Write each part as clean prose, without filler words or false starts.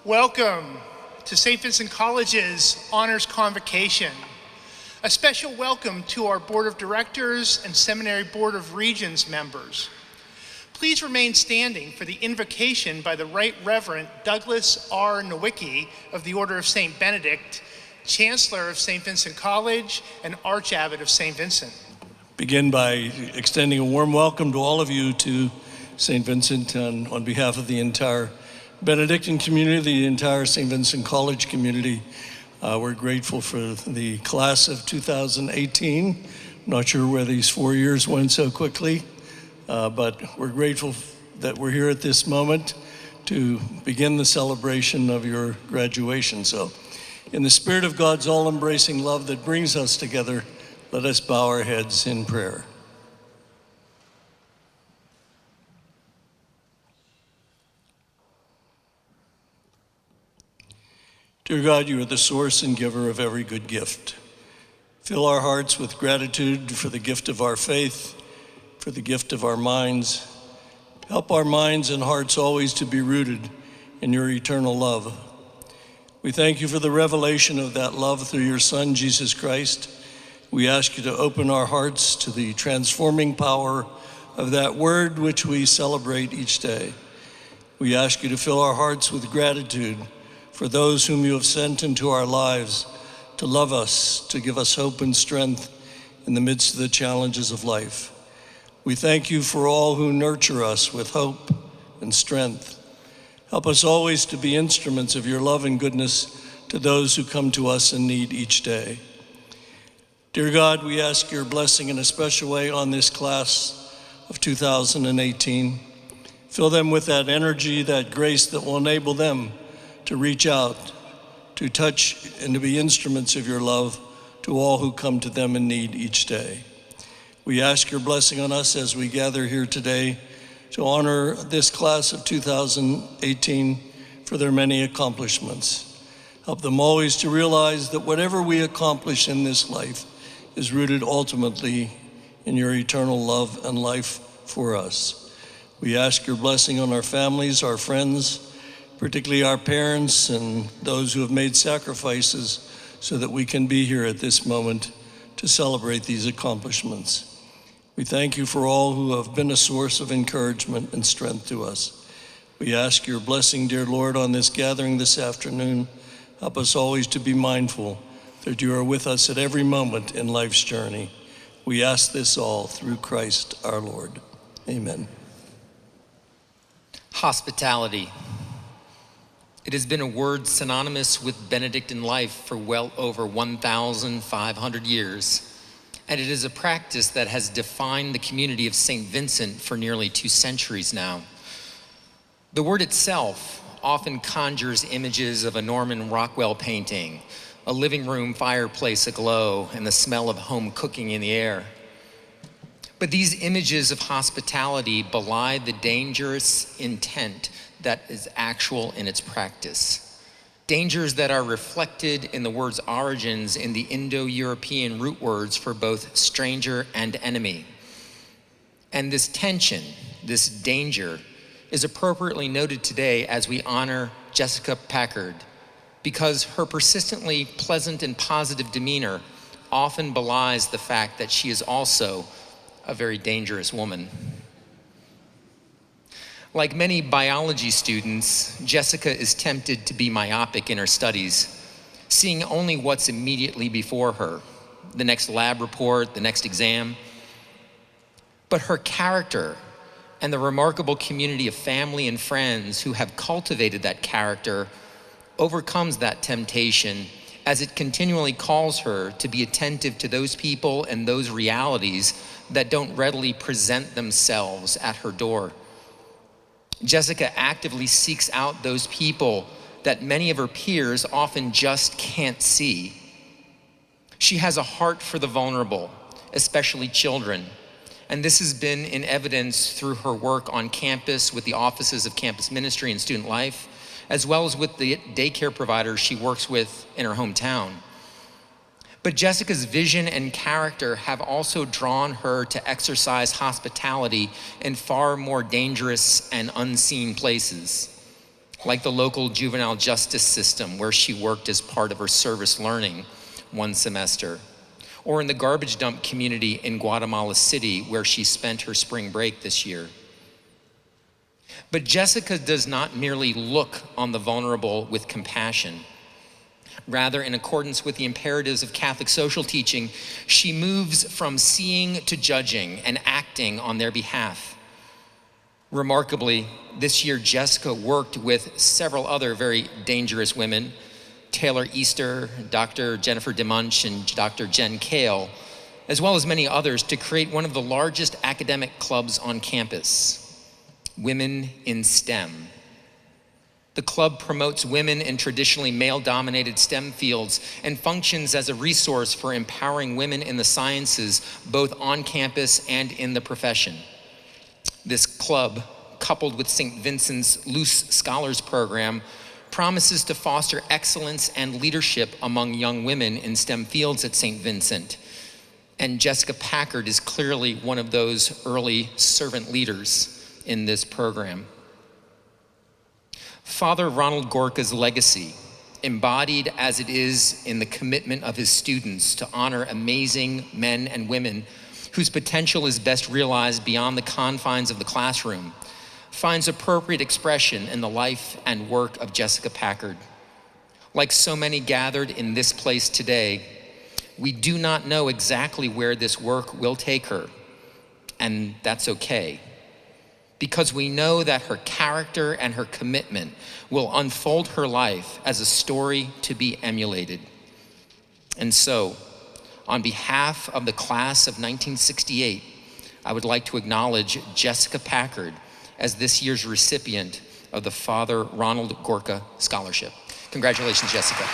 Welcome to St. Vincent College's Honors Convocation. A special welcome to our Board of Directors and Seminary Board of Regents members. Please remain standing for the invocation by the Right Reverend Douglas R. Nowicki of the Order of St. Benedict, Chancellor of St. Vincent College and Archabbot of St. Vincent. Begin by extending a warm welcome to all of you to St. Vincent and on behalf of the entire Benedictine community, the entire St. Vincent College community. We're grateful for the class of 2018. Not sure where these 4 years went so quickly, but we're grateful that we're here at this moment to begin the celebration of your graduation. So, in the spirit of God's all-embracing love that brings us together, let us bow our heads in prayer. Dear God, you are the source and giver of every good gift. Fill our hearts with gratitude for the gift of our faith, for the gift of our minds. Help our minds and hearts always to be rooted in your eternal love. We thank you for the revelation of that love through your Son, Jesus Christ. We ask you to open our hearts to the transforming power of that word which we celebrate each day. We ask you to fill our hearts with gratitude for those whom you have sent into our lives to love us, to give us hope and strength in the midst of the challenges of life. We thank you for all who nurture us with hope and strength. Help us always to be instruments of your love and goodness to those who come to us in need each day. Dear God, we ask your blessing in a special way on this class of 2018. Fill them with that energy, that grace that will enable them to reach out, to touch, and to be instruments of your love to all who come to them in need each day. We ask your blessing on us as we gather here today to honor this class of 2018 for their many accomplishments. Help them always to realize that whatever we accomplish in this life is rooted ultimately in your eternal love and life for us. We ask your blessing on our families, our friends, particularly our parents and those who have made sacrifices so that we can be here at this moment to celebrate these accomplishments. We thank you for all who have been a source of encouragement and strength to us. We ask your blessing, dear Lord, on this gathering this afternoon. Help us always to be mindful that you are with us at every moment in life's journey. We ask this all through Christ our Lord. Amen. Hospitality. It has been a word synonymous with Benedictine life for well over 1,500 years, and it is a practice that has defined the community of St. Vincent for nearly 2 centuries now. The word itself often conjures images of a Norman Rockwell painting, a living room fireplace aglow, and the smell of home cooking in the air. But these images of hospitality belie the dangerous intent that is actual in its practice. Dangers that are reflected in the word's origins in the Indo-European root words for both stranger and enemy. And this tension, this danger, is appropriately noted today as we honor Jessica Packard, because her persistently pleasant and positive demeanor often belies the fact that she is also a very dangerous woman. Like many biology students, Jessica is tempted to be myopic in her studies, seeing only what's immediately before her, the next lab report, the next exam. But her character and the remarkable community of family and friends who have cultivated that character overcomes that temptation as it continually calls her to be attentive to those people and those realities that don't readily present themselves at her door. Jessica actively seeks out those people that many of her peers often just can't see. She has a heart for the vulnerable, especially children, and this has been in evidence through her work on campus with the offices of campus ministry and student life, as well as with the daycare providers she works with in her hometown. But Jessica's vision and character have also drawn her to exercise hospitality in far more dangerous and unseen places. like the local juvenile justice system where she worked as part of her service learning one semester, or in the garbage dump community in Guatemala City where she spent her spring break this year. But Jessica does not merely look on the vulnerable with compassion. Rather, in accordance with the imperatives of Catholic social teaching, she moves from seeing to judging and acting on their behalf. Remarkably, this year Jessica worked with several other very dangerous women, Taylor Easter, Dr. Jennifer DeMunch, and Dr. Jen Kale, as well as many others, to create one of the largest academic clubs on campus, Women in STEM. The club promotes women in traditionally male-dominated STEM fields and functions as a resource for empowering women in the sciences, both on campus and in the profession. This club, coupled with St. Vincent's Luce Scholars Program, promises to foster excellence and leadership among young women in STEM fields at St. Vincent. And Jessica Packard is clearly one of those early servant leaders in this program. Father Ronald Gorka's legacy, embodied as it is in the commitment of his students to honor amazing men and women whose potential is best realized beyond the confines of the classroom, finds appropriate expression in the life and work of Jessica Packard. Like so many gathered in this place today, we do not know exactly where this work will take her, and that's okay, because we know that her character and her commitment will unfold her life as a story to be emulated. And so, on behalf of the class of 1968, I would like to acknowledge Jessica Packard as this year's recipient of the Father Ronald Gorka Scholarship. Congratulations, Jessica.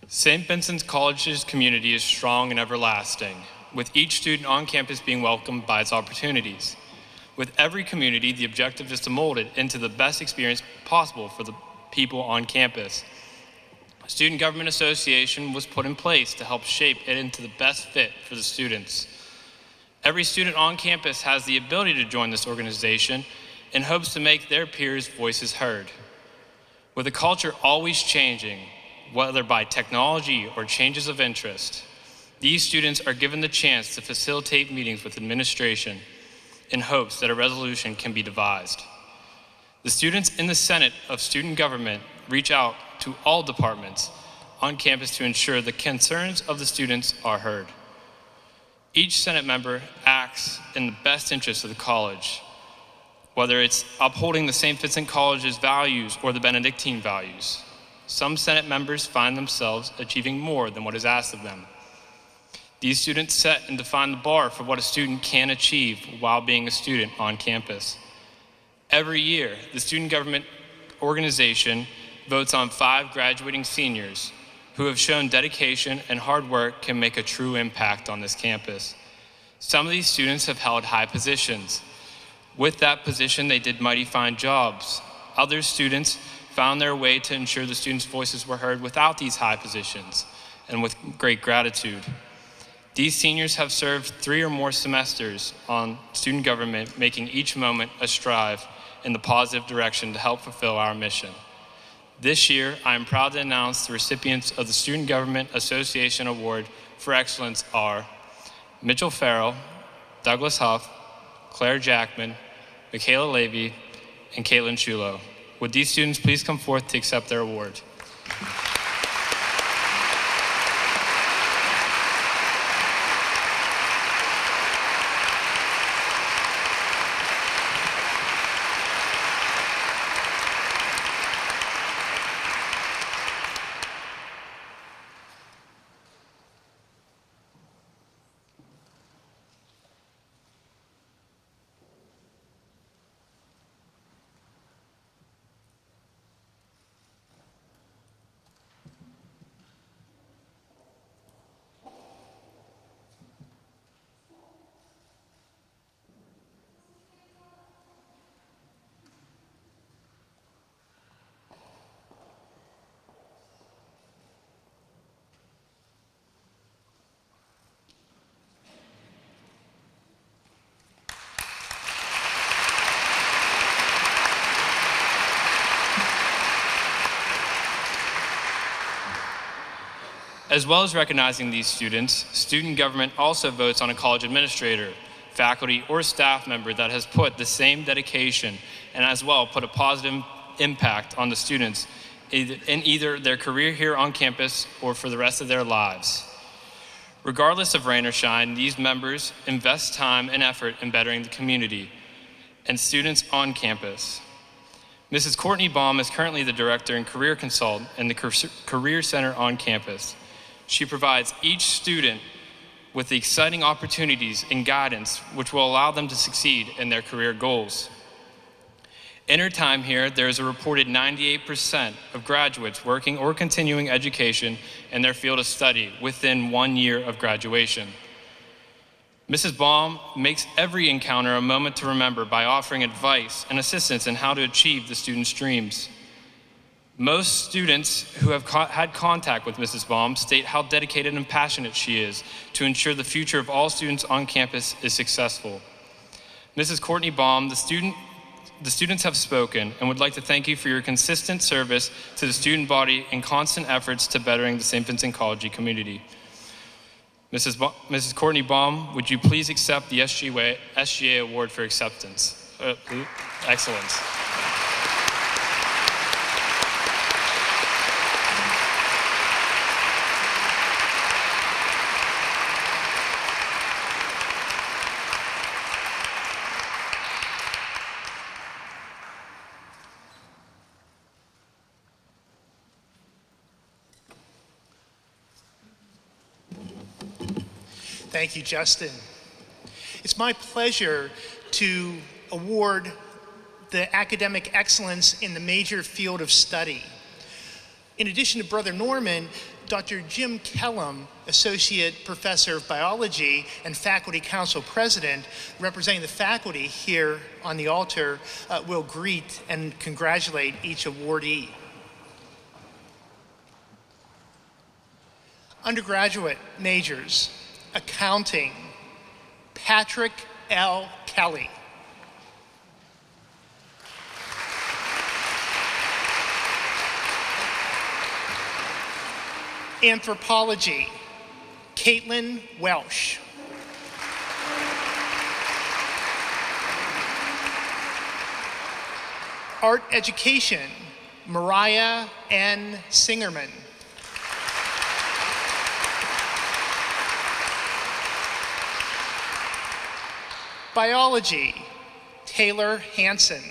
St. Vincent College's community is strong and everlasting, with each student on campus being welcomed by its opportunities. With every community, the objective is to mold it into the best experience possible for the people on campus. A Student Government Association was put in place to help shape it into the best fit for the students. Every student on campus has the ability to join this organization in hopes to make their peers' voices heard. With a culture always changing, whether by technology or changes of interest, these students are given the chance to facilitate meetings with administration in hopes that a resolution can be devised. The students in the Senate of Student Government reach out to all departments on campus to ensure the concerns of the students are heard. Each Senate member acts in the best interest of the college, whether it's upholding the St. Vincent College's values or the Benedictine values. Some Senate members find themselves achieving more than what is asked of them. These students set and define the bar for what a student can achieve while being a student on campus. Every year, the Student Government Organization votes on 5 graduating seniors who have shown dedication and hard work can make a true impact on this campus. Some of these students have held high positions. With that position, they did mighty fine jobs. Other students found their way to ensure the students' voices were heard without these high positions and with great gratitude. These seniors have served 3 or more semesters on student government, making each moment a strive in the positive direction to help fulfill our mission. This year, I am proud to announce the recipients of the Student Government Association Award for Excellence are Mitchell Farrell, Douglas Huff, Claire Jackman, Michaela Levy, and Caitlin Shulo. Would these students please come forth to accept their award? As well as recognizing these students, student government also votes on a college administrator, faculty, or staff member that has put the same dedication and as well put a positive impact on the students in either their career here on campus or for the rest of their lives. Regardless of rain or shine, these members invest time and effort in bettering the community and students on campus. Mrs. Courtney Baum is currently the Director and Career Consultant in the Career Center on campus. She provides each student with the exciting opportunities and guidance which will allow them to succeed in their career goals. In her time here, there is a reported 98% of graduates working or continuing education in their field of study within 1 year of graduation. Mrs. Baum makes every encounter a moment to remember by offering advice and assistance in how to achieve the students' dreams. Most students who have had contact with Mrs. Baum state how dedicated and passionate she is to ensure the future of all students on campus is successful. Mrs. Courtney Baum, the students have spoken and would like to thank you for your consistent service to the student body and constant efforts to bettering the St. Vincent College community. Mrs. Courtney Baum, would you please accept the SGA Award for Acceptance? Excellence. Thank you, Justin. It's my pleasure to award the academic excellence in the major field of study. In addition to Brother Norman, Dr. Jim Kellum, Associate Professor of Biology and Faculty Council President, representing the faculty here on the altar, will greet and congratulate each awardee. Undergraduate majors, Accounting, Patrick L. Kelly. Anthropology, Caitlin Welsh. Art Education, Mariah N. Singerman. Biology, Taylor Hansen.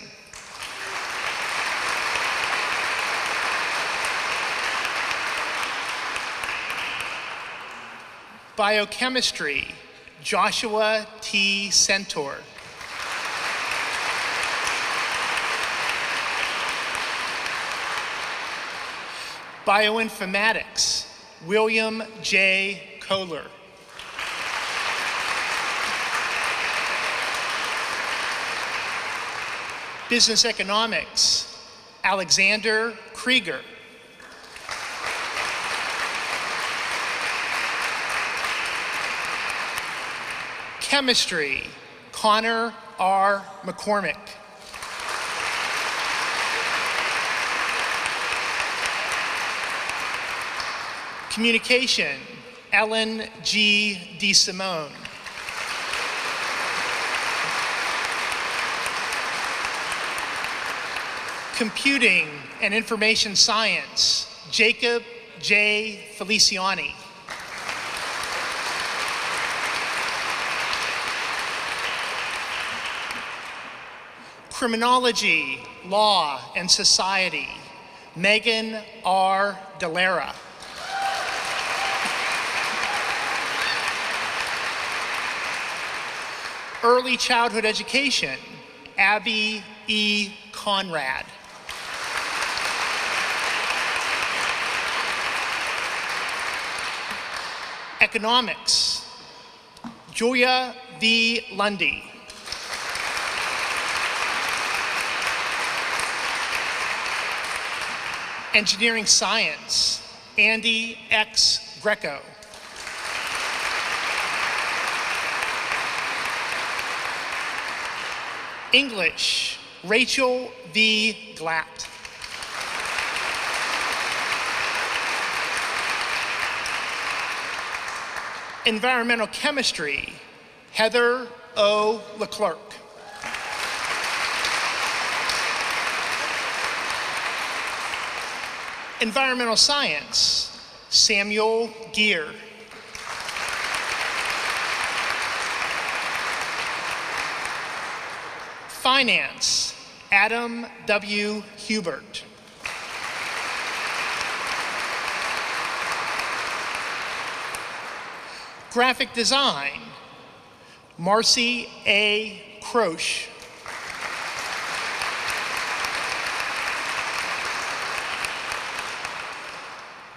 Biochemistry, Joshua T. Centaur. Bioinformatics, William J. Kohler. Business Economics, Alexander Krieger. Chemistry, Connor R. McCormick. Communication, Ellen G. DeSimone. Computing and Information Science, Jacob J. Feliciani. Criminology, Law, and Society, Megan R. Delara. Early Childhood Education, Abby E. Conrad. Economics, Julia V. Lundy. Engineering Science, Andy X. Greco. English, Rachel V. Glatt. Environmental Chemistry, Heather O. Leclerc. Environmental Science, Samuel Gear. Finance, Adam W. Hubert. Graphic Design, Marcy A. Croce.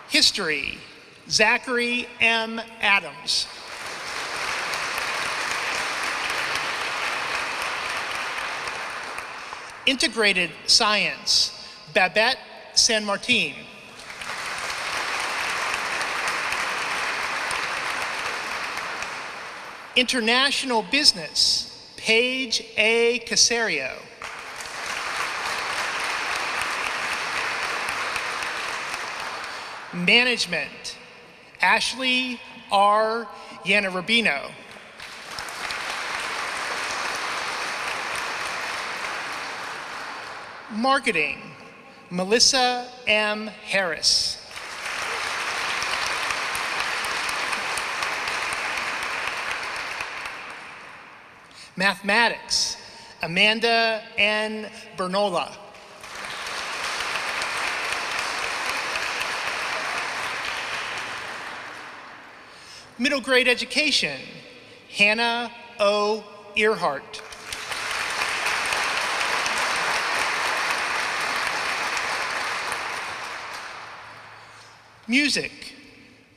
History, Zachary M. Adams. Integrated Science, Babette San Martin. International Business, Paige A. Casario. Management, Ashley R. Yanarabino. Marketing, Melissa M. Harris. Mathematics, Amanda N. Bernola. Middle grade education, Hannah O. Earhart. Music,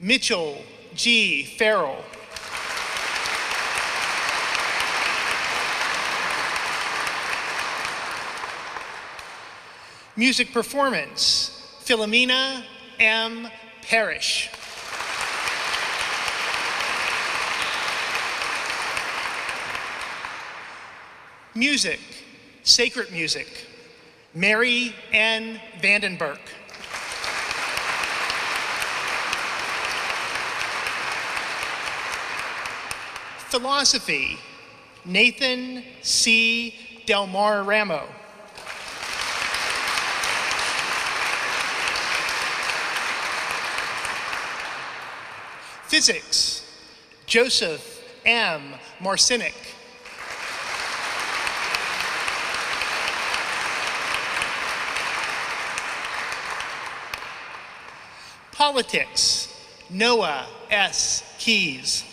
Mitchell G. Farrell. Music performance, Philomena M. Parrish. Music, sacred music, Mary N. Vandenberg. Philosophy, Nathan C. Delmar Ramo. Physics, Joseph M. Marcinic. Politics, Noah S. Keys.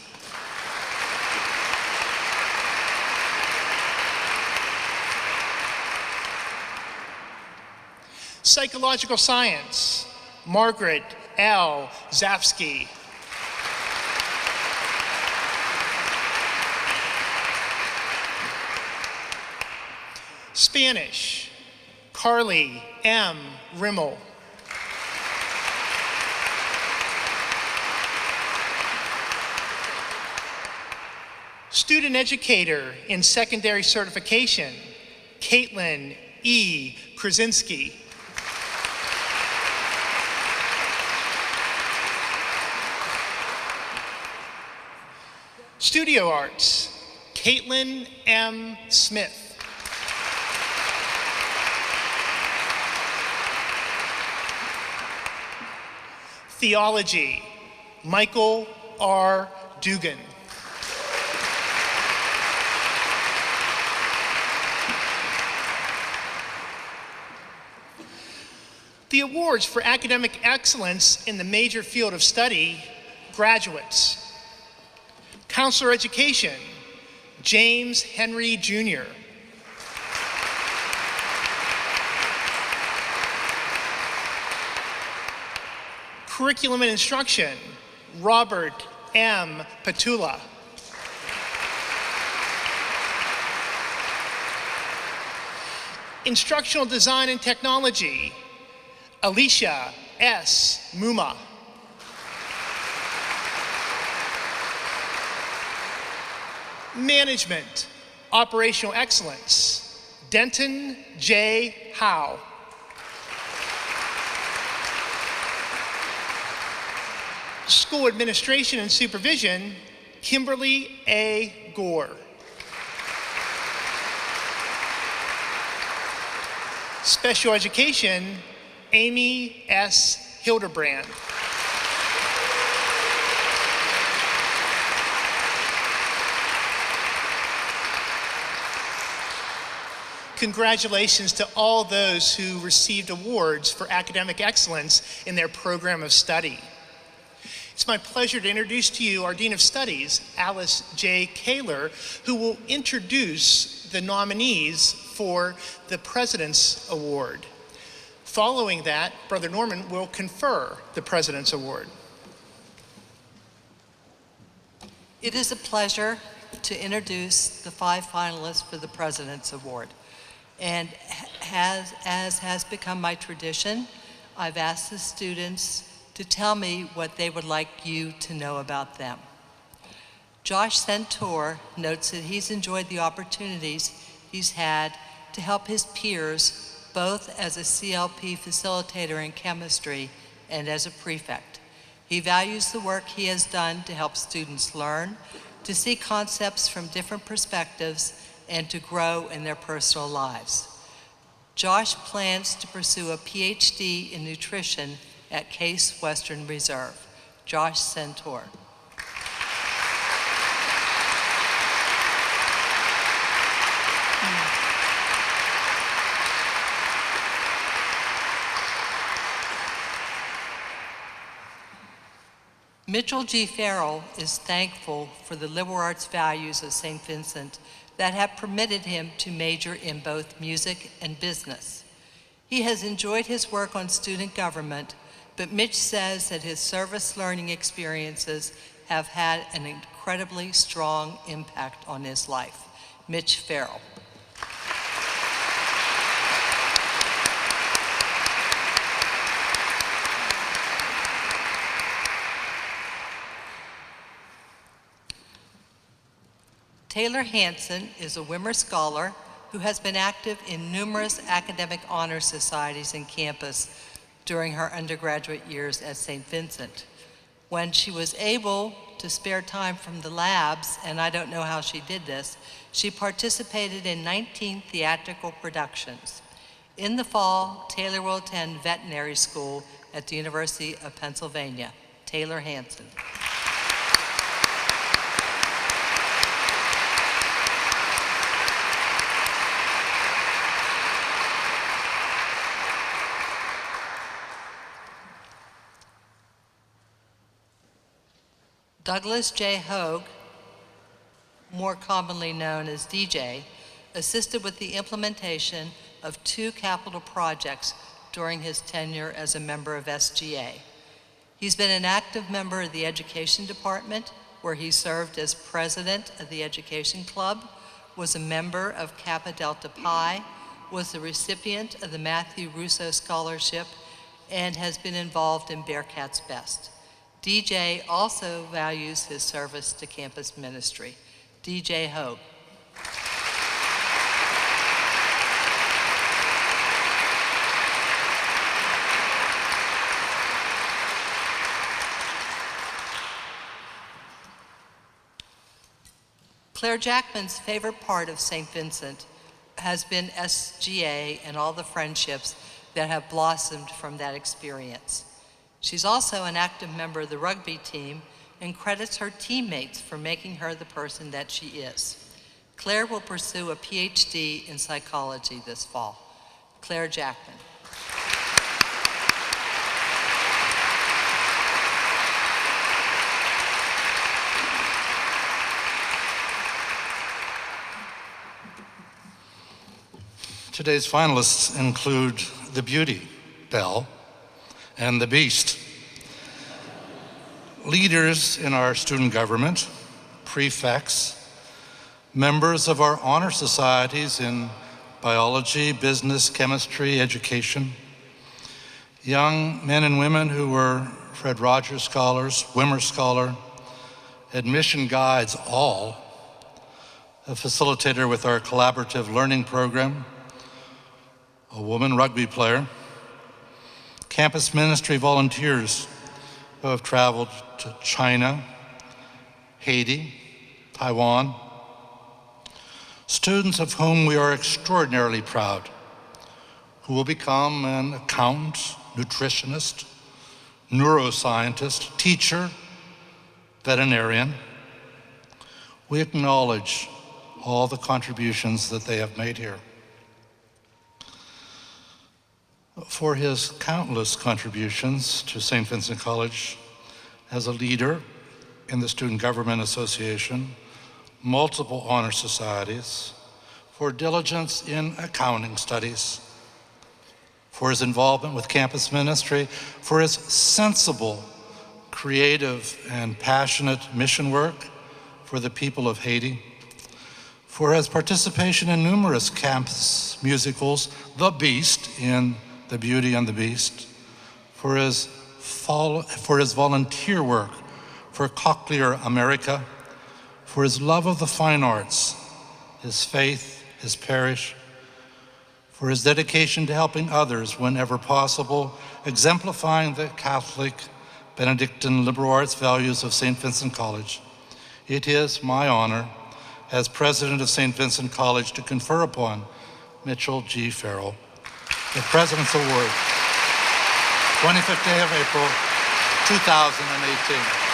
Psychological science, Margaret L. Zafsky. Spanish, Carly M. Rimmel. Student educator in secondary certification, Caitlin E. Krasinski. Studio arts, Caitlin M. Smith. Theology, Michael R. Dugan. The awards for academic excellence in the major field of study, graduates. Counselor Education, James Henry Jr. Curriculum and Instruction, Robert M. Petula. Instructional Design and Technology, Alicia S. Muma. Management, Operational Excellence, Denton J. Howe. School Administration and Supervision, Kimberly A. Gore. Special Education, Amy S. Hildebrand. Congratulations to all those who received awards for academic excellence in their program of study. It's my pleasure to introduce to you our Dean of Studies, Alice J. Kaler, who will introduce the nominees for the President's Award. Following that, Brother Norman will confer the President's Award. It is a pleasure to introduce the 5 finalists for the President's Award. And as has become my tradition, I've asked the students to tell me what they would like you to know about them. Josh Centaur notes that he's enjoyed the opportunities he's had to help his peers, both as a CLP facilitator in chemistry and as a prefect. He values the work he has done to help students learn, to see concepts from different perspectives, and to grow in their personal lives. Josh plans to pursue a PhD in nutrition at Case Western Reserve. Josh Centaur. Mitchell G. Farrell is thankful for the liberal arts values of St. Vincent that have permitted him to major in both music and business. He has enjoyed his work on student government, but Mitch says that his service learning experiences have had an incredibly strong impact on his life. Mitch Farrell. Taylor Hansen is a Wimmer scholar who has been active in numerous academic honor societies in campus during her undergraduate years at St. Vincent. When she was able to spare time from the labs, and I don't know how she did this, she participated in 19 theatrical productions. In the fall, Taylor will attend veterinary school at the University of Pennsylvania. Taylor Hansen. Douglas J. Hogue, more commonly known as DJ, assisted with the implementation of 2 capital projects during his tenure as a member of SGA. He's been an active member of the Education Department, where he served as president of the Education Club, was a member of Kappa Delta Pi, was the recipient of the Matthew Russo Scholarship, and has been involved in Bearcats Best. DJ also values his service to campus ministry. DJ Hogue. Claire Jackman's favorite part of St. Vincent has been SGA and all the friendships that have blossomed from that experience. She's also an active member of the rugby team and credits her teammates for making her the person that she is. Claire will pursue a PhD in psychology this fall. Claire Jackman. Today's finalists include the Beauty, Belle, and the Beast. Leaders in our student government, prefects, members of our honor societies in biology, business, chemistry, education, young men and women who were Fred Rogers Scholars, Wimmer Scholar, admission guides, all, a facilitator with our collaborative learning program, a woman rugby player, campus ministry volunteers who have traveled to China, Haiti, Taiwan, students of whom we are extraordinarily proud, who will become an accountant, nutritionist, neuroscientist, teacher, veterinarian. We acknowledge all the contributions that they have made here. For his countless contributions to St. Vincent College as a leader in the Student Government Association, multiple honor societies, for diligence in accounting studies, for his involvement with campus ministry, for his sensible, creative, and passionate mission work for the people of Haiti, for his participation in numerous campus musicals, The Beast in The Beauty and the Beast, for his volunteer work for Cochlear America, for his love of the fine arts, his faith, his parish, for his dedication to helping others whenever possible, exemplifying the Catholic Benedictine liberal arts values of St. Vincent College. It is my honor as president of St. Vincent College to confer upon Mitchell G. Farrell the President's Award, 25th day of April, 2018.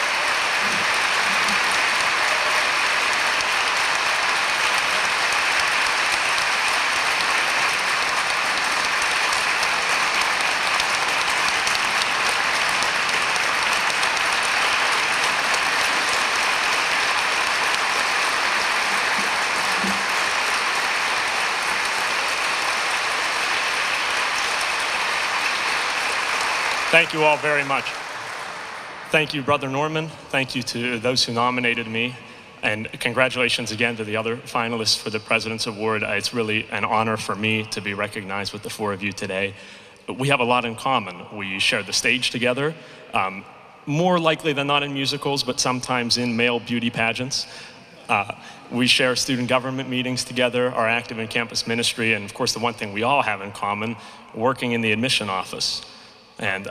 Thank you all very much. Thank you, Brother Norman. Thank you to those who nominated me. And congratulations again to the other finalists for the President's Award. It's really an honor for me to be recognized with the four of you today. We have a lot in common. We share the stage together, more likely than not in musicals, but sometimes in male beauty pageants. We share student government meetings together, are active in campus ministry, and of course the one thing we all have in common, working in the admission office. And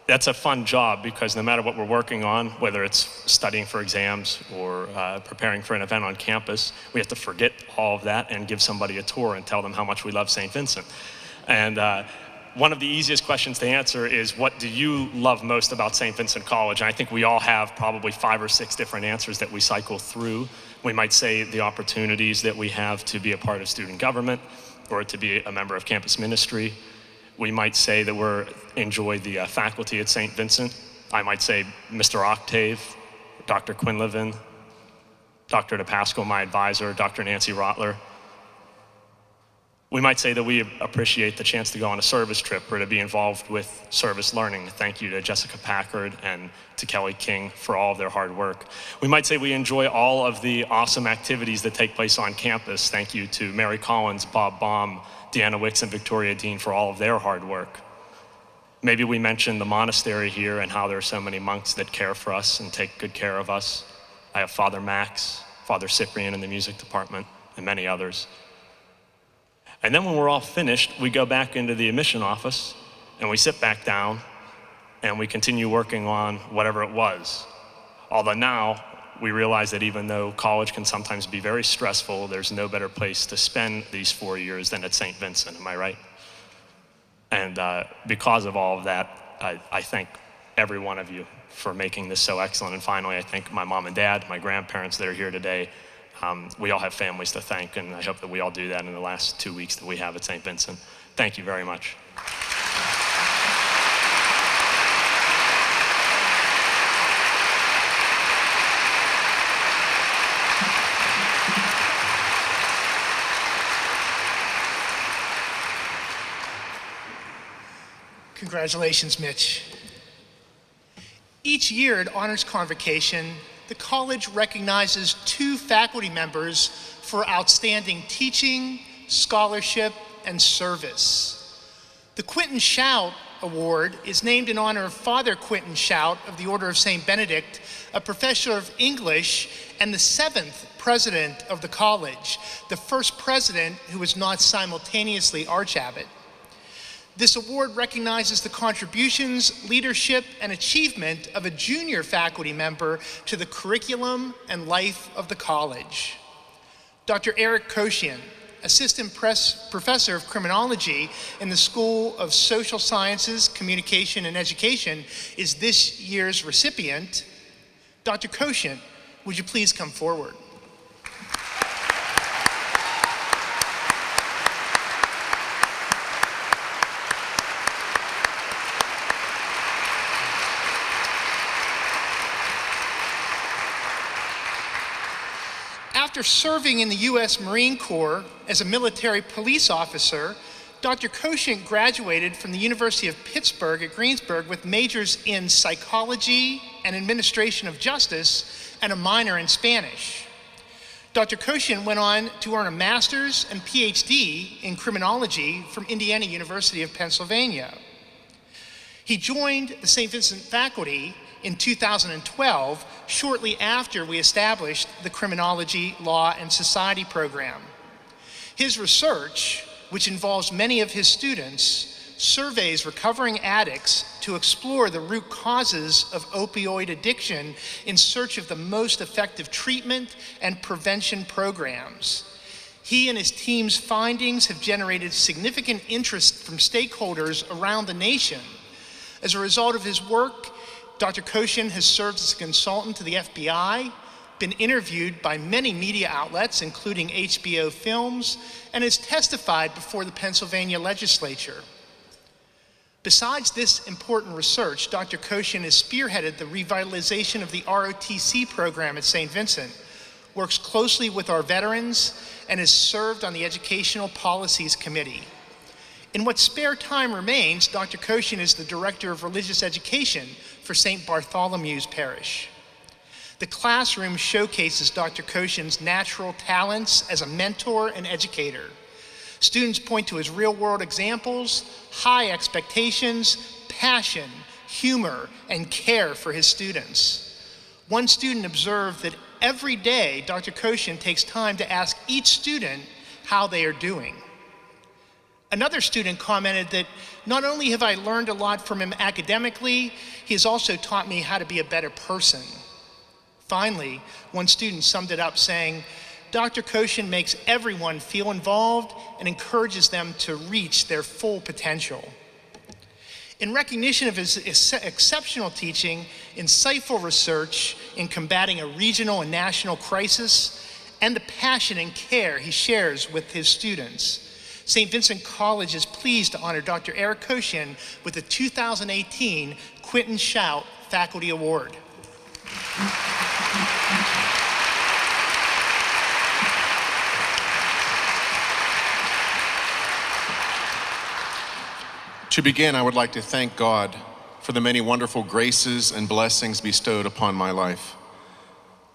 that's a fun job because no matter what we're working on, whether it's studying for exams or preparing for an event on campus, we have to forget all of that and give somebody a tour and tell them how much we love St. Vincent. And one of the easiest questions to answer is, what do you love most about St. Vincent College? And I think we all have probably 5 or 6 different answers that we cycle through. We might say the opportunities that we have to be a part of student government or to be a member of campus ministry. We might say that we enjoy the faculty at St. Vincent. I might say Mr. Octave, Dr. Quinlivan, Dr. DePasco, my advisor, Dr. Nancy Rotler. We might say that we appreciate the chance to go on a service trip or to be involved with service learning. Thank you to Jessica Packard and to Kelly King for all of their hard work. We might say we enjoy all of the awesome activities that take place on campus. Thank you to Mary Collins, Bob Baum, Deanna Wicks, and Victoria Dean for all of their hard work. Maybe we mention the monastery here and how there are so many monks that care for us and take good care of us. I have Father Max, Father Cyprian in the music department, and many others. And then when we're all finished, we go back into the admission office and we sit back down and we continue working on whatever it was. Although now we realize that even though college can sometimes be very stressful, there's no better place to spend these 4 years than at St. Vincent, am I right? And because of all of that, I thank every one of you for making this so excellent. And finally, I thank my mom and dad, my grandparents that are here today. We all have families to thank, and I hope that we all do that in the last 2 weeks that we have at St. Vincent. Thank you very much. Congratulations, Mitch. Each year at Honors Convocation, the college recognizes 2 faculty members for outstanding teaching, scholarship, and service. The Quentin Schaut Award is named in honor of Father Quentin Schaut of the Order of St. Benedict, a professor of English and the 7th president of the college, the first president who was not simultaneously archabbot. This award recognizes the contributions, leadership, and achievement of a junior faculty member to the curriculum and life of the college. Dr. Eric Koshian, Assistant Professor of Criminology in the School of Social Sciences, Communication, and Education, is this year's recipient. Dr. Koshian, would you please come forward? After serving in the U.S. Marine Corps as a military police officer, Dr. Koshian graduated from the University of Pittsburgh at Greensburg with majors in psychology and administration of justice and a minor in Spanish. Dr. Koshian went on to earn a master's and PhD in criminology from Indiana University of Pennsylvania. He joined the St. Vincent faculty in 2012, shortly after we established the Criminology, Law, and Society program. His research, which involves many of his students, surveys recovering addicts to explore the root causes of opioid addiction in search of the most effective treatment and prevention programs. He and his team's findings have generated significant interest from stakeholders around the nation. As a result of his work, Dr. Koshian has served as a consultant to the FBI, been interviewed by many media outlets, including HBO Films, and has testified before the Pennsylvania legislature. Besides this important research, Dr. Koshian has spearheaded the revitalization of the ROTC program at St. Vincent, works closely with our veterans, and has served on the Educational Policies Committee. In what spare time remains, Dr. Koshian is the Director of Religious Education for St. Bartholomew's Parish. The classroom showcases Dr. Koshian's natural talents as a mentor and educator. Students point to his real-world examples, high expectations, passion, humor, and care for his students. One student observed that every day, Dr. Koshian takes time to ask each student how they are doing. Another student commented that not only have I learned a lot from him academically, he has also taught me how to be a better person. Finally, one student summed it up saying, Dr. Koshian makes everyone feel involved and encourages them to reach their full potential. In recognition of his exceptional teaching, insightful research in combating a regional and national crisis, and the passion and care he shares with his students, St. Vincent College is pleased to honor Dr. Eric Koshian with the 2018 Quentin Schaut Faculty Award. To begin, I would like to thank God for the many wonderful graces and blessings bestowed upon my life.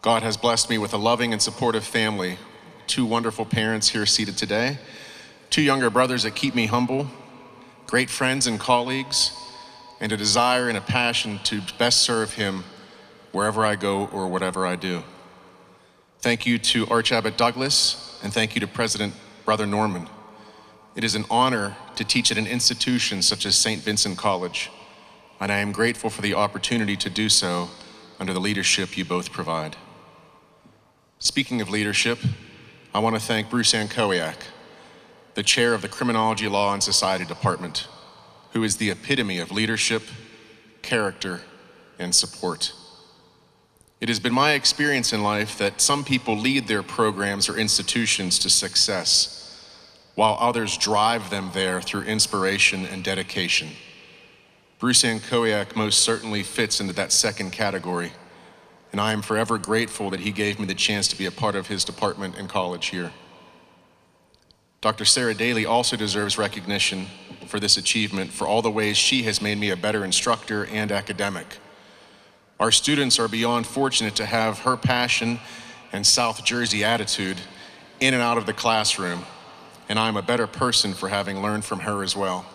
God has blessed me with a loving and supportive family, 2 wonderful parents here seated today, 2 younger brothers that keep me humble, great friends and colleagues, and a desire and a passion to best serve Him wherever I go or whatever I do. Thank you to Archabbot Douglas, and thank you to President Brother Norman. It is an honor to teach at an institution such as St. Vincent College, and I am grateful for the opportunity to do so under the leadership you both provide. Speaking of leadership, I want to thank Bruce Ankowiak, the chair of the Criminology, Law, and Society Department, who is the epitome of leadership, character, and support. It has been my experience in life that some people lead their programs or institutions to success, while others drive them there through inspiration and dedication. Bruce Ankowiak most certainly fits into that second category, and I am forever grateful that he gave me the chance to be a part of his department and college here. Dr. Sarah Daly also deserves recognition for this achievement for all the ways she has made me a better instructor and academic. Our students are beyond fortunate to have her passion and South Jersey attitude in and out of the classroom, and I'm a better person for having learned from her as well.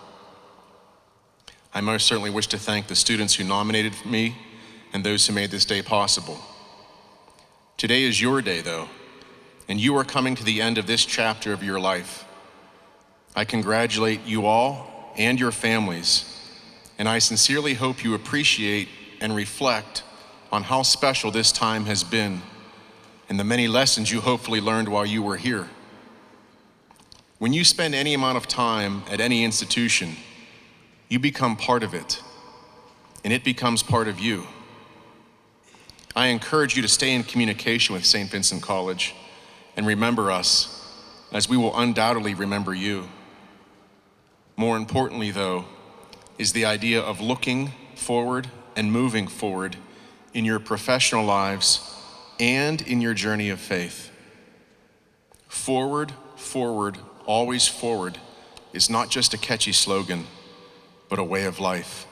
I most certainly wish to thank the students who nominated me and those who made this day possible. Today is your day, though, and you are coming to the end of this chapter of your life. I congratulate you all and your families, and I sincerely hope you appreciate and reflect on how special this time has been and the many lessons you hopefully learned while you were here. When you spend any amount of time at any institution, you become part of it, and it becomes part of you. I encourage you to stay in communication with St. Vincent College and remember us, as we will undoubtedly remember you. More importantly, though, is the idea of looking forward and moving forward in your professional lives and in your journey of faith. Forward, forward, always forward is not just a catchy slogan, but a way of life.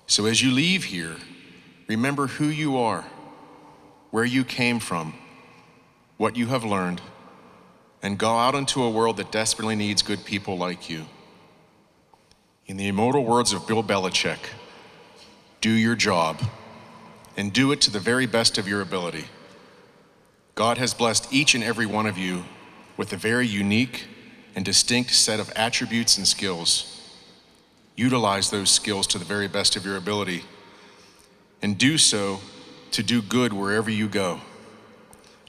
So as you leave here, remember who you are, where you came from, what you have learned, and go out into a world that desperately needs good people like you. In the immortal words of Bill Belichick, do your job, and do it to the very best of your ability. God has blessed each and every one of you with a very unique and distinct set of attributes and skills. Utilize those skills to the very best of your ability, and do so to do good wherever you go.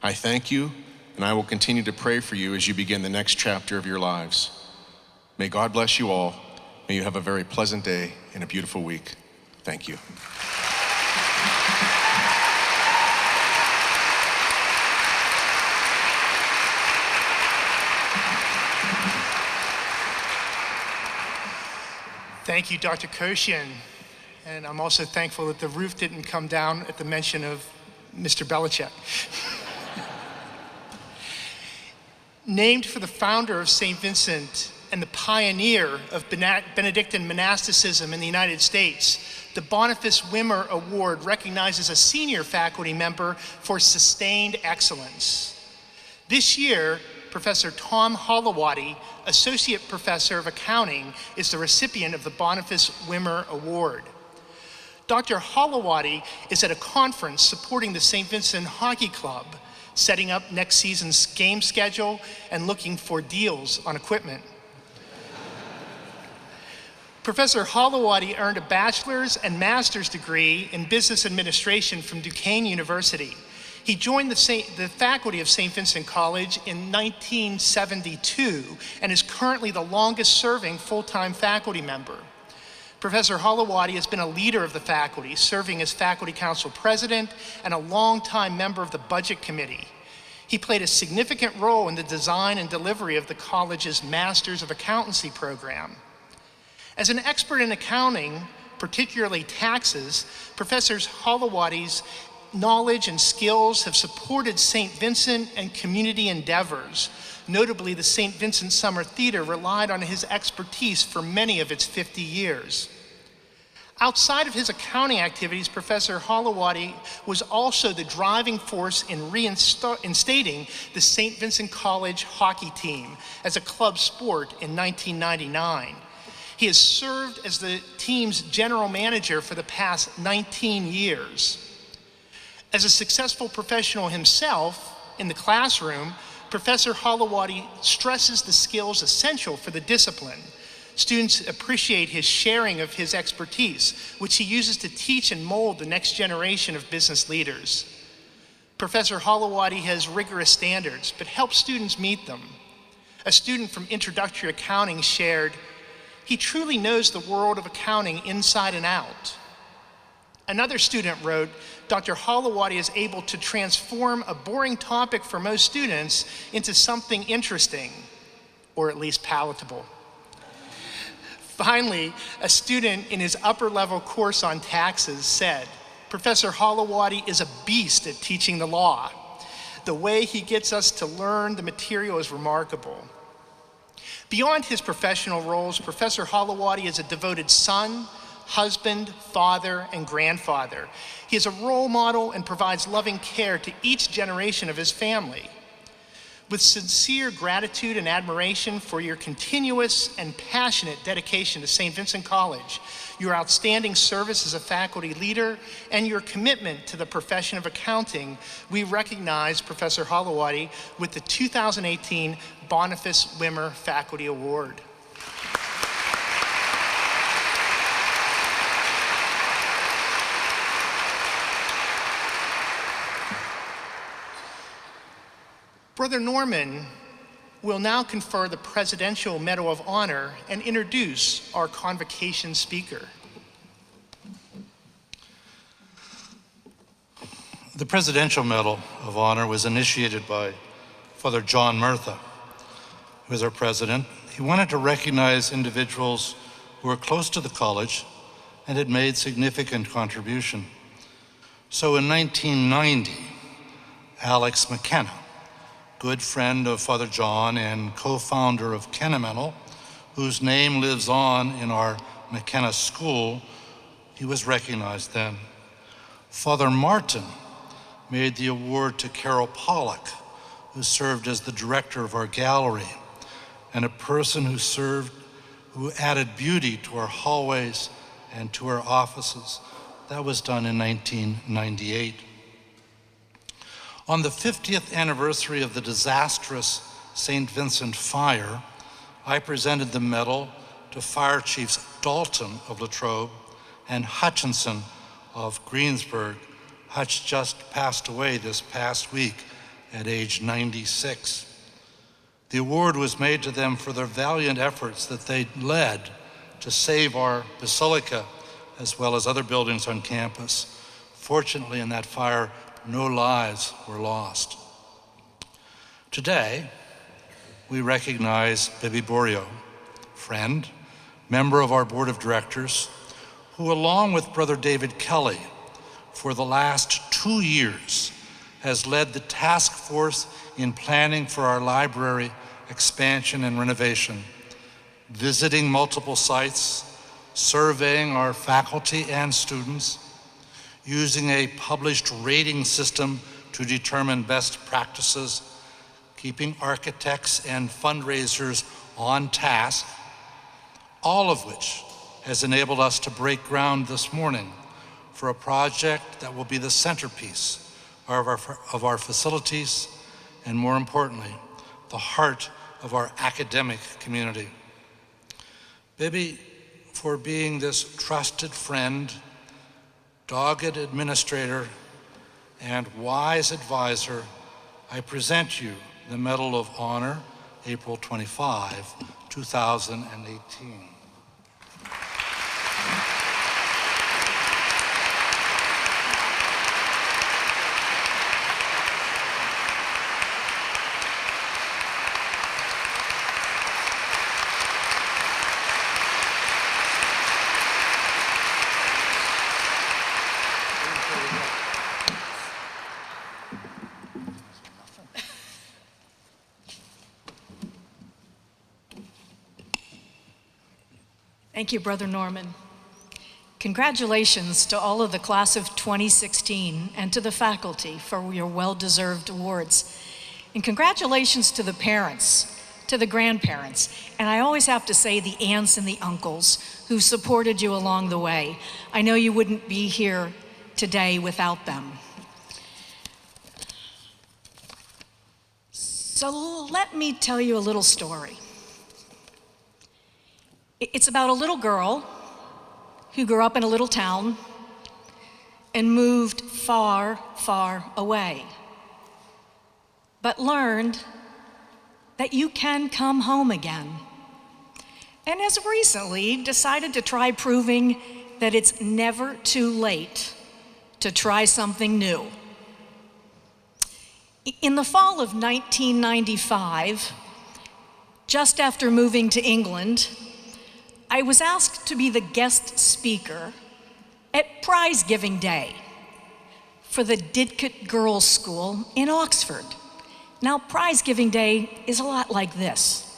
I thank you, and I will continue to pray for you as you begin the next chapter of your lives. May God bless you all. May you have a very pleasant day and a beautiful week. Thank you. Thank you, Dr. Koshin. And I'm also thankful that the roof didn't come down at the mention of Mr. Belichick. Named for the founder of St. Vincent and the pioneer of Benedictine monasticism in the United States, the Boniface Wimmer Award recognizes a senior faculty member for sustained excellence. This year, Professor Tom Holowati, Associate Professor of Accounting, is the recipient of the Boniface Wimmer Award. Dr. Holowati is at a conference supporting the St. Vincent Hockey Club, setting up next season's game schedule and looking for deals on equipment. Professor Holowati earned a bachelor's and master's degree in business administration from Duquesne University. He joined the faculty of St. Vincent College in 1972 and is currently the longest serving full-time faculty member. Professor Holowati has been a leader of the faculty, serving as faculty council president and a longtime member of the budget committee. He played a significant role in the design and delivery of the college's Masters of Accountancy program. As an expert in accounting, particularly taxes, Professor Holowati's knowledge and skills have supported St. Vincent and community endeavors. Notably, the St. Vincent Summer Theater relied on his expertise for many of its 50 years. Outside of his accounting activities, Professor Holowati was also the driving force in reinstating the St. Vincent College hockey team as a club sport in 1999. He has served as the team's general manager for the past 19 years. As a successful professional himself in the classroom, Professor Holowati stresses the skills essential for the discipline. Students appreciate his sharing of his expertise, which he uses to teach and mold the next generation of business leaders. Professor Holowati has rigorous standards, but helps students meet them. A student from Introductory Accounting shared, "He truly knows the world of accounting inside and out." Another student wrote, "Dr. Holowati is able to transform a boring topic for most students into something interesting, or at least palatable." Finally, a student in his upper level course on taxes said, "Professor Holowati is a beast at teaching the law. The way he gets us to learn the material is remarkable." Beyond his professional roles, Professor Holowati is a devoted son, husband, father, and grandfather. He is a role model and provides loving care to each generation of his family. With sincere gratitude and admiration for your continuous and passionate dedication to St. Vincent College, your outstanding service as a faculty leader, and your commitment to the profession of accounting, we recognize Professor Holowati with the 2018 Boniface Wimmer Faculty Award. Brother Norman will now confer the Presidential Medal of Honor and introduce our Convocation speaker. The Presidential Medal of Honor was initiated by Father John Murtha, who is our president. He wanted to recognize individuals who were close to the college and had made significant contribution. So in 1990, Alex McKenna, good friend of Father John and co-founder of Kennemental, whose name lives on in our McKenna School, he was recognized then. Father Martin made the award to Carol Pollock, who served as the director of our gallery, and a person who added beauty to our hallways and to our offices. That was done in 1998. On the 50th anniversary of the disastrous St. Vincent fire, I presented the medal to Fire Chiefs Dalton of Latrobe and Hutchinson of Greensburg. Hutch just passed away this past week at age 96. The award was made to them for their valiant efforts that they led to save our basilica as well as other buildings on campus. Fortunately, in that fire, no lives were lost. Today, we recognize Boerio, friend, member of our board of directors, who along with Brother David Kelly, for the last 2 years, has led the task force in planning for our library expansion and renovation, visiting multiple sites, surveying our faculty and students, using a published rating system to determine best practices, keeping architects and fundraisers on task, all of which has enabled us to break ground this morning for a project that will be the centerpiece of our facilities and, more importantly, the heart of our academic community. Bibi, for being this trusted friend, dogged administrator, and wise advisor, I present you the Medal of Honor, April 25, 2018. Thank you, Brother Norman. Congratulations to all of the class of 2016 and to the faculty for your well-deserved awards. And congratulations to the parents, to the grandparents, and I always have to say the aunts and the uncles who supported you along the way. I know you wouldn't be here today without them. So let me tell you a little story. It's about a little girl who grew up in a little town and moved far, far away, but learned that you can come home again. And as of recently, decided to try proving that it's never too late to try something new. In the fall of 1995, just after moving to England, I was asked to be the guest speaker at prize giving day for the Didcot Girls' School in Oxford. Now, prize giving day is a lot like this.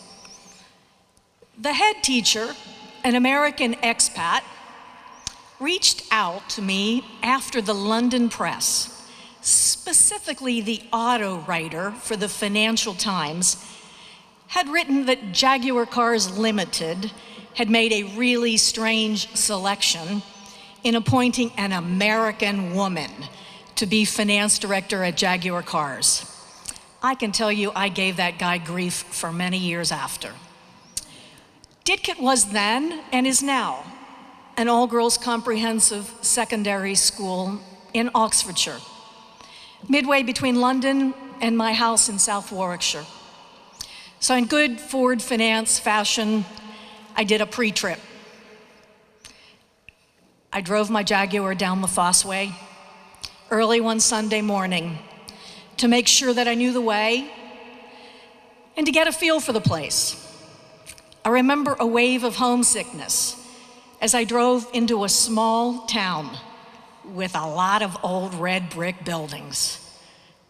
The head teacher, an American expat, reached out to me after the London press, specifically the auto writer for the Financial Times, had written that Jaguar Cars Limited had made a really strange selection in appointing an American woman to be finance director at Jaguar Cars. I can tell you I gave that guy grief for many years after. Didcot was then, and is now, an all-girls comprehensive secondary school in Oxfordshire, midway between London and my house in South Warwickshire. So in good Ford finance fashion, I did a pre-trip. I drove my Jaguar down the Fossway early one Sunday morning to make sure that I knew the way and to get a feel for the place. I remember a wave of homesickness as I drove into a small town with a lot of old red brick buildings.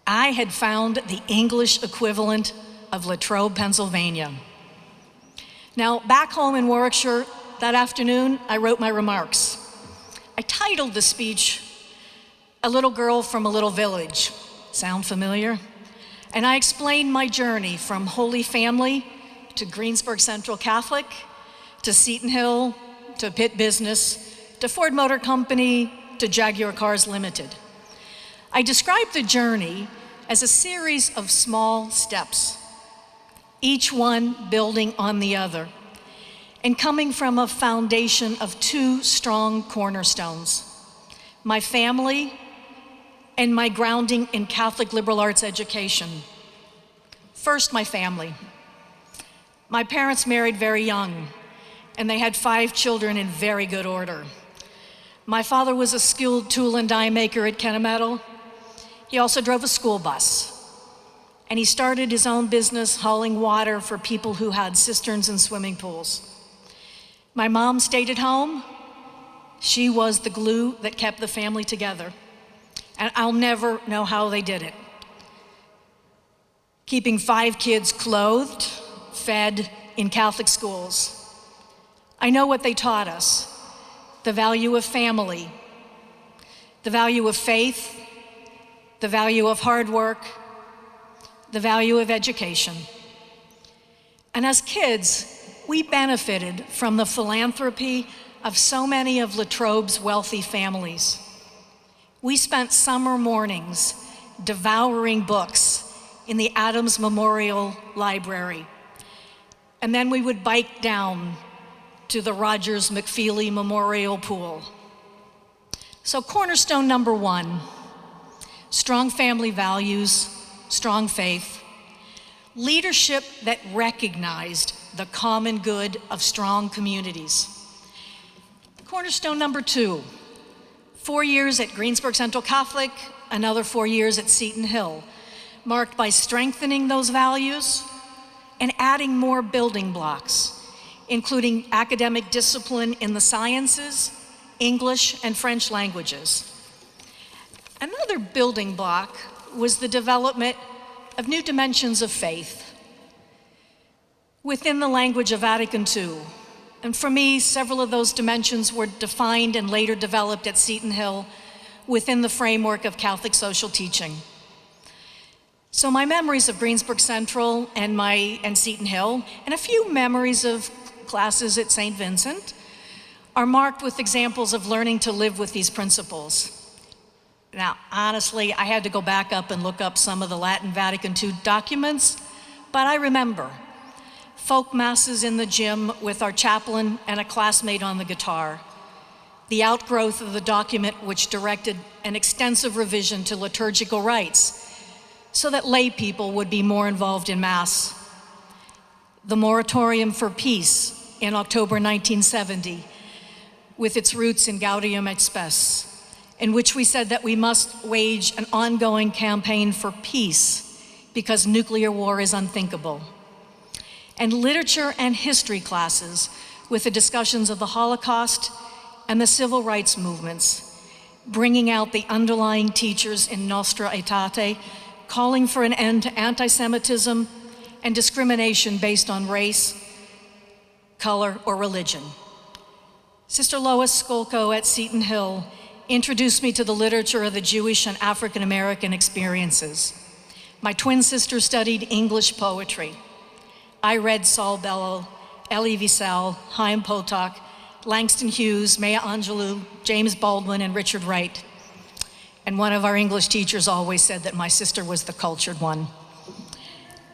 I had found the English equivalent of Latrobe, Pennsylvania. Now, back home in Warwickshire that afternoon, I wrote my remarks. I titled the speech, "A Little Girl from a Little Village." Sound familiar? And I explained my journey from Holy Family to Greensburg Central Catholic, to Seton Hill, to Pitt Business, to Ford Motor Company, to Jaguar Cars Limited. I described the journey as a series of small steps, each one building on the other, and coming from a foundation of two strong cornerstones: my family and my grounding in Catholic liberal arts education. First, my family. My parents married very young, and they had 5 children in very good order. My father was a skilled tool and die maker at Kennemetal. He also drove a school bus, and he started his own business hauling water for people who had cisterns and swimming pools. My mom stayed at home. She was the glue that kept the family together, and I'll never know how they did it. Keeping 5 kids clothed, fed in Catholic schools. I know what they taught us: the value of family, the value of faith, the value of hard work, the value of education. And as kids, we benefited from the philanthropy of so many of Latrobe's wealthy families. We spent summer mornings devouring books in the Adams Memorial Library. And then we would bike down to the Rogers McFeely Memorial Pool. So cornerstone number 1, strong family values, strong faith, leadership that recognized the common good of strong communities. Cornerstone number 2, 4 years at Greensburg Central Catholic, another 4 years at Seton Hill, marked by strengthening those values and adding more building blocks, including academic discipline in the sciences, English, and French languages. Another building block was the development of new dimensions of faith within the language of Vatican II. And for me, several of those dimensions were defined and later developed at Seton Hill within the framework of Catholic social teaching. So my memories of Greensburg Central and Seton Hill, and a few memories of classes at St. Vincent, are marked with examples of learning to live with these principles. Now, honestly, I had to go back up and look up some of the Latin Vatican II documents, but I remember folk masses in the gym with our chaplain and a classmate on the guitar, the outgrowth of the document which directed an extensive revision to liturgical rites so that lay people would be more involved in Mass, the Moratorium for Peace in October 1970, with its roots in Gaudium et Spes, in which we said that we must wage an ongoing campaign for peace because nuclear war is unthinkable. And literature and history classes with the discussions of the Holocaust and the civil rights movements, bringing out the underlying teachers in Nostra Aetate, calling for an end to anti-Semitism and discrimination based on race, color, or religion. Sister Lois Skolko at Seton Hill introduced me to the literature of the Jewish and African American experiences. My twin sister studied English poetry. I read Saul Bellow, Elie Wiesel, Chaim Potok, Langston Hughes, Maya Angelou, James Baldwin, and Richard Wright. And one of our English teachers always said that my sister was the cultured one.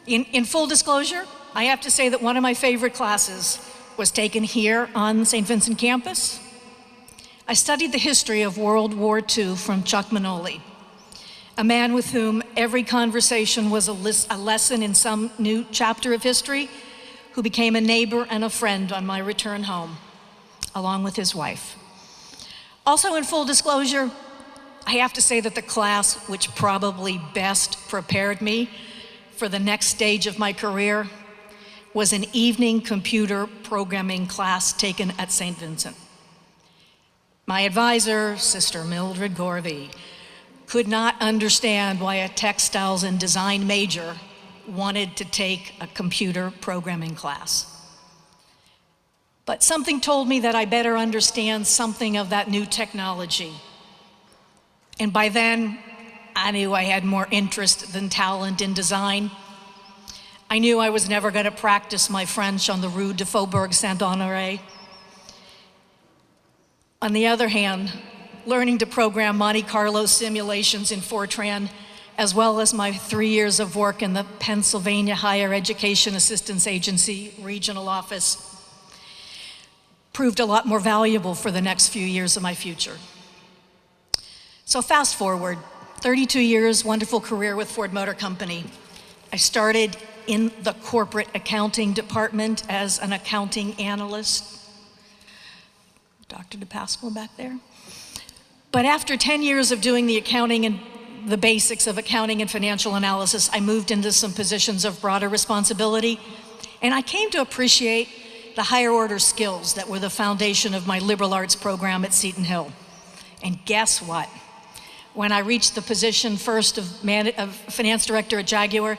In full disclosure, I have to say that one of my favorite classes was taken here on the St. Vincent campus. I studied the history of World War II from Chuck Manoli. a man with whom every conversation was a lesson in some new chapter of history, who became a neighbor and a friend on my return home, along with his wife. Also, in full disclosure, I have to say that the class which probably best prepared me for the next stage of my career was an evening computer programming class taken at St. Vincent. My advisor, Sister Mildred Gorvey, could not understand why a textiles and design major wanted to take a computer programming class. But something told me that I better understand something of that new technology. And by then, I knew I had more interest than talent in design. I knew I was never going to practice my French on the Rue de Faubourg Saint-Honoré. On the other hand, learning to program Monte Carlo simulations in Fortran, as well as my 3 years of work in the Pennsylvania Higher Education Assistance Agency regional office, proved a lot more valuable for the next few years of my future. So fast forward, 32 years, wonderful career with Ford Motor Company. I started in the corporate accounting department as an accounting analyst. Dr. DePasquale back there. But after 10 years of doing the accounting and the basics of accounting and financial analysis, I moved into some positions of broader responsibility, and I came to appreciate the higher order skills that were the foundation of my liberal arts program at Seton Hill. And guess what? When I reached the position first of finance director at Jaguar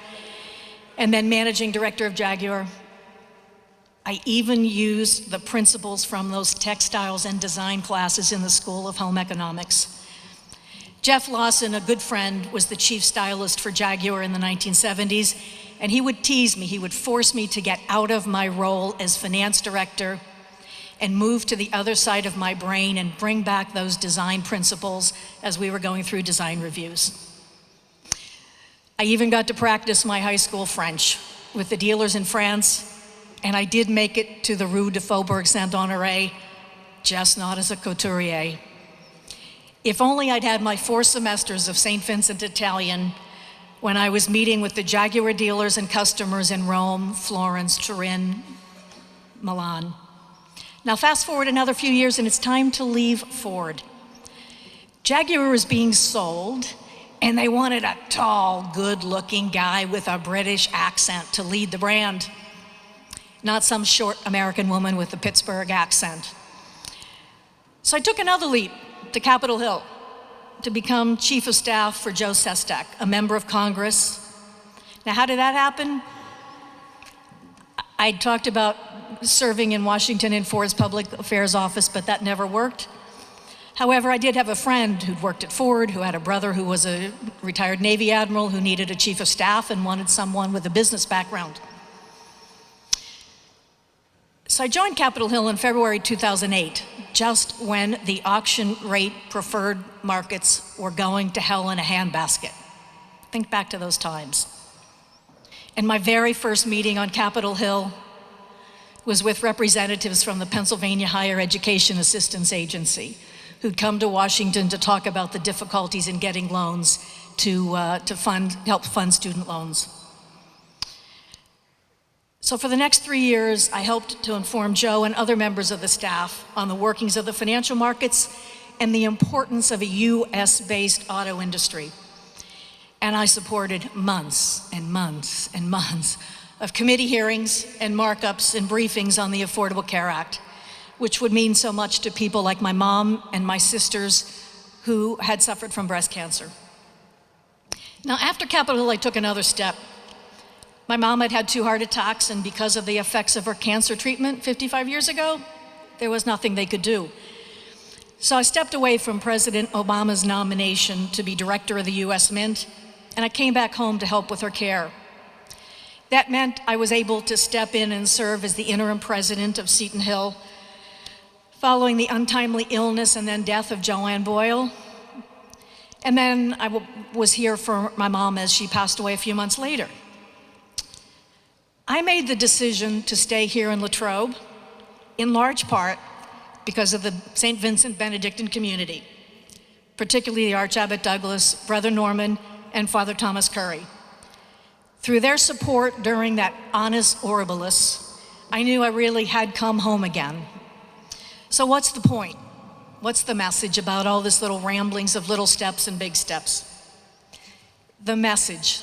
and then managing director of Jaguar, I even used the principles from those textiles and design classes in the School of Home Economics. Jeff Lawson, a good friend, was the chief stylist for Jaguar in the 1970s, and he would tease me, he would force me to get out of my role as finance director and move to the other side of my brain and bring back those design principles as we were going through design reviews. I even got to practice my high school French with the dealers in France, and I did make it to the Rue de Faubourg Saint-Honoré, just not as a couturier. If only I'd had my 4 semesters of St. Vincent Italian when I was meeting with the Jaguar dealers and customers in Rome, Florence, Turin, Milan. Now fast forward another few years and it's time to leave Ford. Jaguar was being sold and they wanted a tall, good-looking guy with a British accent to lead the brand, not some short American woman with a Pittsburgh accent. So I took another leap to Capitol Hill to become chief of staff for Joe Sestak, a member of Congress. Now, how did that happen? I talked about serving in Washington in Ford's public affairs office, but that never worked. However, I did have a friend who'd worked at Ford, who had a brother who was a retired Navy admiral who needed a chief of staff and wanted someone with a business background. So I joined Capitol Hill in February 2008, just when the auction rate preferred markets were going to hell in a handbasket. Think back to those times. And my very first meeting on Capitol Hill was with representatives from the Pennsylvania Higher Education Assistance Agency, who'd come to Washington to talk about the difficulties in getting loans to help fund student loans. So for the next 3 years, I helped to inform Joe and other members of the staff on the workings of the financial markets and the importance of a US-based auto industry. And I supported months and months and months of committee hearings and markups and briefings on the Affordable Care Act, which would mean so much to people like my mom and my sisters who had suffered from breast cancer. Now, after Capitol Hill, I took another step. My mom had had 2 heart attacks, and because of the effects of her cancer treatment 55 years ago, there was nothing they could do. So I stepped away from President Obama's nomination to be director of the US Mint, and I came back home to help with her care. That meant I was able to step in and serve as the interim president of Seton Hill, following the untimely illness and then death of Joanne Boyle. And then I was here for my mom as she passed away a few months later. I made the decision to stay here in Latrobe, in large part because of the St. Vincent Benedictine community, particularly the Archabbot Douglas, Brother Norman, and Father Thomas Curry. Through their support during that annus horribilis, I knew I really had come home again. So what's the point? What's the message about all this little ramblings of little steps and big steps? The message: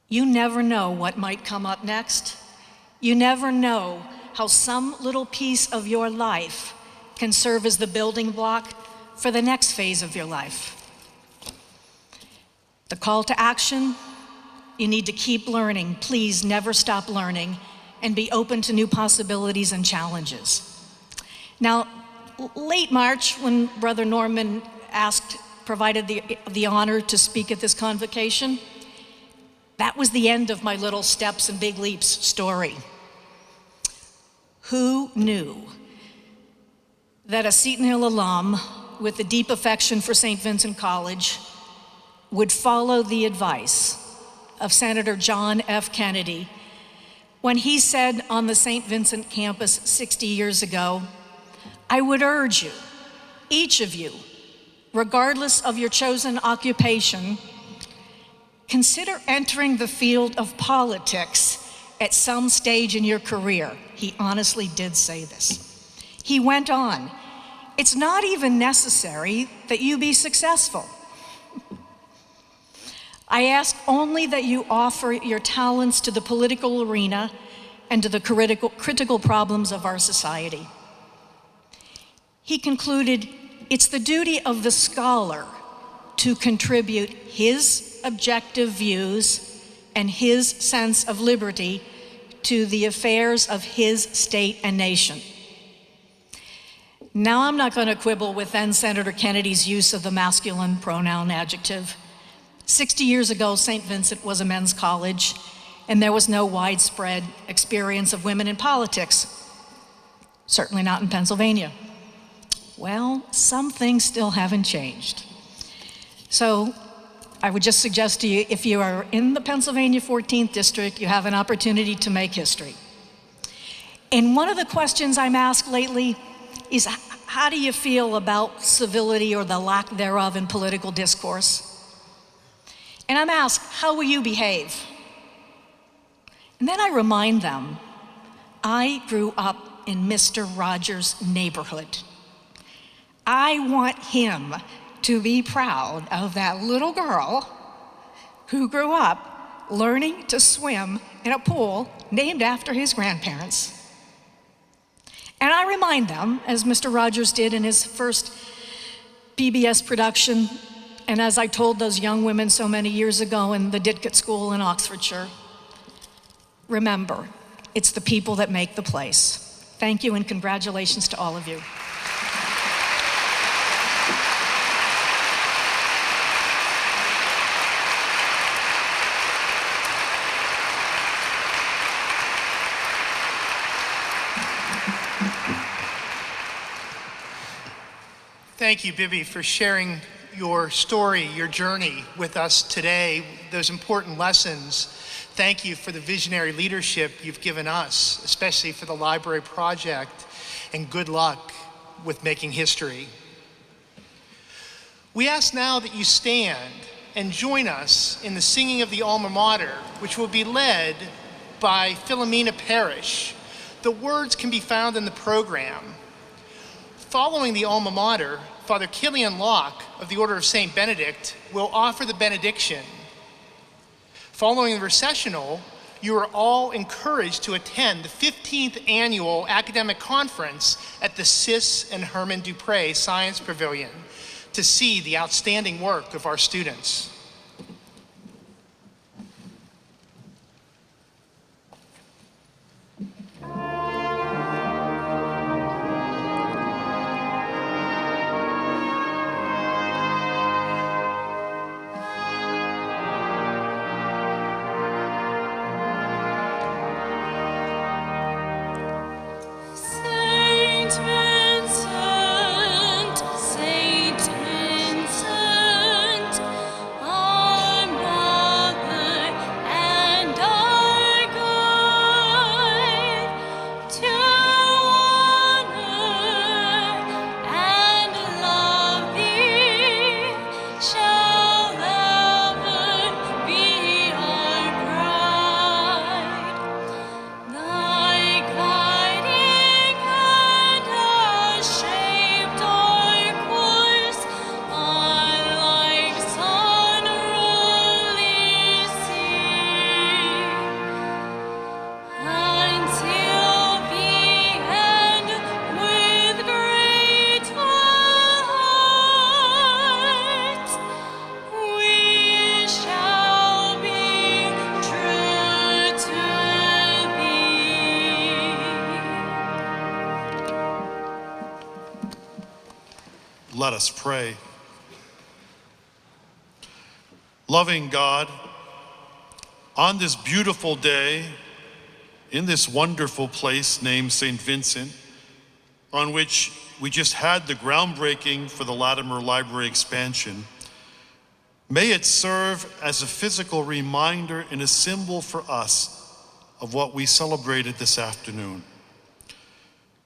you never know what might come up next. You never know how some little piece of your life can serve as the building block for the next phase of your life. The call to action: you need to keep learning. Please never stop learning and be open to new possibilities and challenges. Now, late March, when Brother Norman provided the honor to speak at this convocation, that was the end of my little steps and big leaps story. Who knew that a Seton Hill alum with a deep affection for St. Vincent College would follow the advice of Senator John F. Kennedy when he said on the St. Vincent campus 60 years ago, "I would urge you, each of you, regardless of your chosen occupation, consider entering the field of politics at some stage in your career." He honestly did say this. He went on, "It's not even necessary that you be successful. I ask only that you offer your talents to the political arena and to the critical problems of our society." He concluded, "It's the duty of the scholar to contribute his objective views and his sense of liberty to the affairs of his state and nation." Now, I'm not going to quibble with then Senator Kennedy's use of the masculine pronoun adjective. 60 years ago, St. Vincent was a men's college, and there was no widespread experience of women in politics, certainly not in Pennsylvania. Well, some things still haven't changed. So I would just suggest to you, if you are in the Pennsylvania 14th District, you have an opportunity to make history. And one of the questions I'm asked lately is, how do you feel about civility or the lack thereof in political discourse? And I'm asked, how will you behave? And then I remind them, I grew up in Mr. Rogers' neighborhood. I want him to be proud of that little girl who grew up learning to swim in a pool named after his grandparents. And I remind them, as Mr. Rogers did in his first PBS production, and as I told those young women so many years ago in the Didcot School in Oxfordshire, remember, it's the people that make the place. Thank you and congratulations to all of you. Thank you, Bibi, for sharing your story, your journey with us today, those important lessons. Thank you for the visionary leadership you've given us, especially for the library project, and good luck with making history. We ask now that you stand and join us in the singing of the Alma Mater, which will be led by Philomena Parrish. The words can be found in the program. Following the Alma Mater, Father Killian Locke of the Order of St. Benedict will offer the benediction. Following the recessional, you are all encouraged to attend the 15th annual academic conference at the Sis and Herman Dupre Science Pavilion to see the outstanding work of our students. Saint Vincent, Let us pray. Loving God, on this beautiful day, in this wonderful place named St. Vincent, on which we just had the groundbreaking for the Latimer Library expansion, may it serve as a physical reminder and a symbol for us of what we celebrated this afternoon.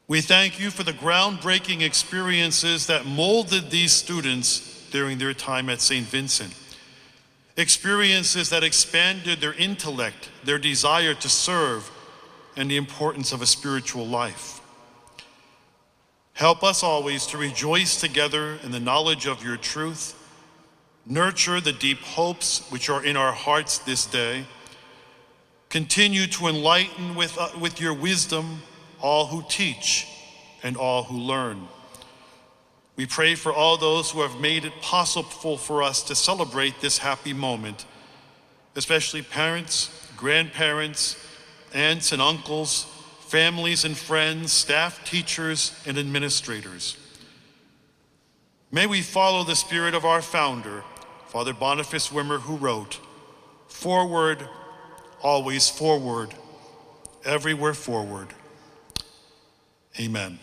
We thank you for the groundbreaking experiences that molded these students during their time at St. Vincent. Experiences that expanded their intellect, their desire to serve, and the importance of a spiritual life. Help us always to rejoice together in the knowledge of your truth, nurture the deep hopes which are in our hearts this day, continue to enlighten with your wisdom all who teach and all who learn. We pray for all those who have made it possible for us to celebrate this happy moment, especially parents, grandparents, aunts and uncles, families and friends, staff, teachers, and administrators. May we follow the spirit of our founder, Father Boniface Wimmer, who wrote, "Forward, always forward, everywhere forward." Amen.